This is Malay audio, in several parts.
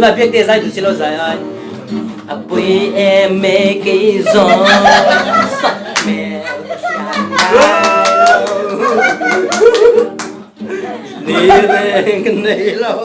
tôi là biết để giải được xin lỗi giải ai bùi em mê cái gió mẹ đi về cái này lo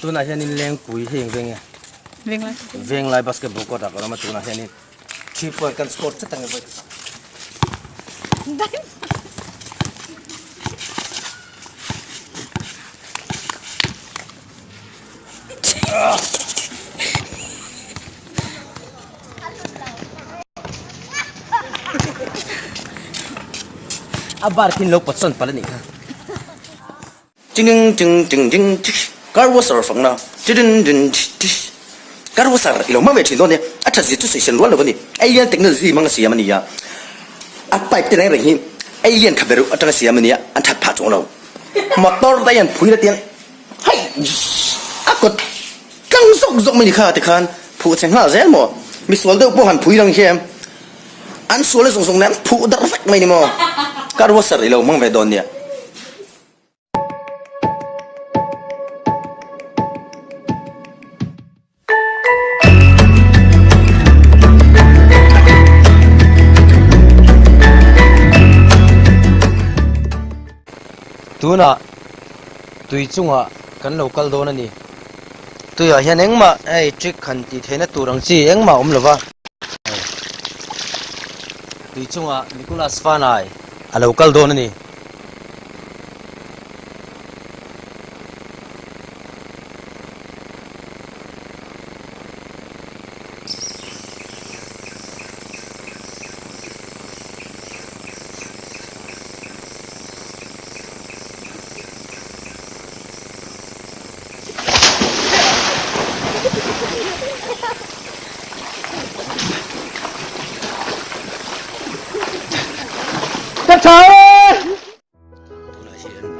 tu na hianin leng pui heng venga veng lai basketball court ak lama tu na hianin 3 point kan score chatang ba abar kin lo patson pala ni ka jing jing jing jing Car was our phone now. Car was our Iloma Chilone, at a situation one of the alien technology among Siamania. A pipe the him, alien Caberu at Siamania, and had Patono. Motor Diane Puritan. Hey, I got tongues of many cartican, puts and has elmo. Miss Waldo Bohan Puyan here. And so let's also put the fact many more. Car was a Iloma Vedonia. Tuna tui chunga kan local don ani tuya hian engma ei trick khan ti theina turang chi engma lova tui chunga Nicholas Fanai a local don ani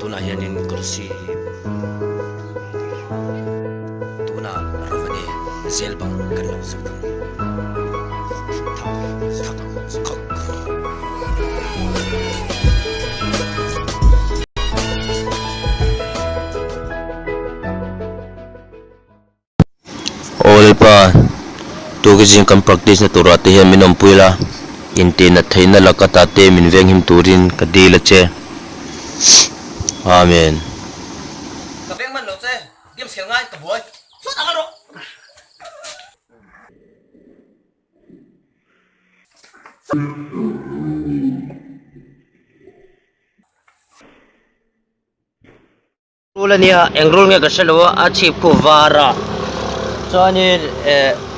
Tuna hianin kursi tuna rovani zelbang kan lo sakam olpa tu ke jing kam practice na turate hian minom puila inte na theina lakata te min veng him turin ka dila che amen ka veng man lo che game khel ngai ka boy so ta ro rulania engrol nge ka shelo a chip ko vara chani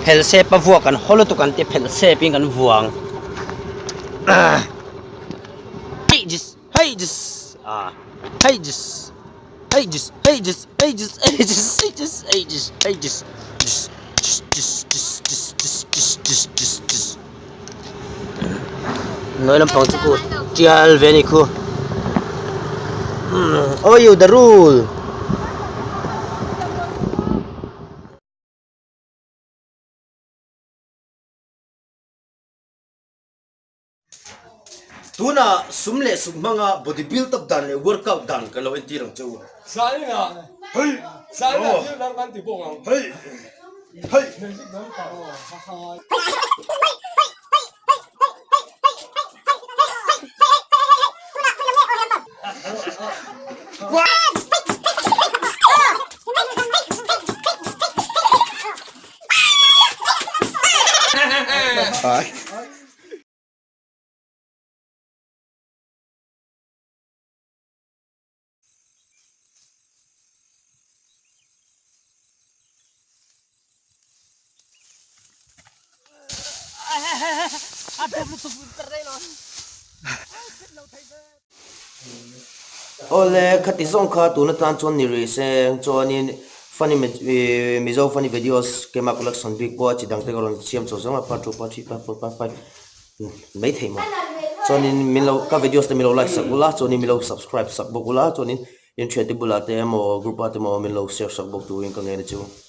phelse pa vuak kan holo tu kan te phelse ping kan vuang Ages, nói làm phòng cho cô chial về này cô oh you the rule tuna sumle sumanga body build up dan workout dan kalau enti rang chau sai nga hey sai nga chiu nang kan ti bong hey hey music dan ka ha ha Ole khati song kha tu na tan chon ni ri se chonin funny mizo funny videos kema collection big boy chi dang te ron chiam cho song pa 2 pa 3 pa 4 pa 5 mấy thầy mà chonin milo ka videos te milo like sak bula chonin milo subscribe sak bula chonin in chat te bula te mo group te mo milo share sak bok tu in ka ngai chu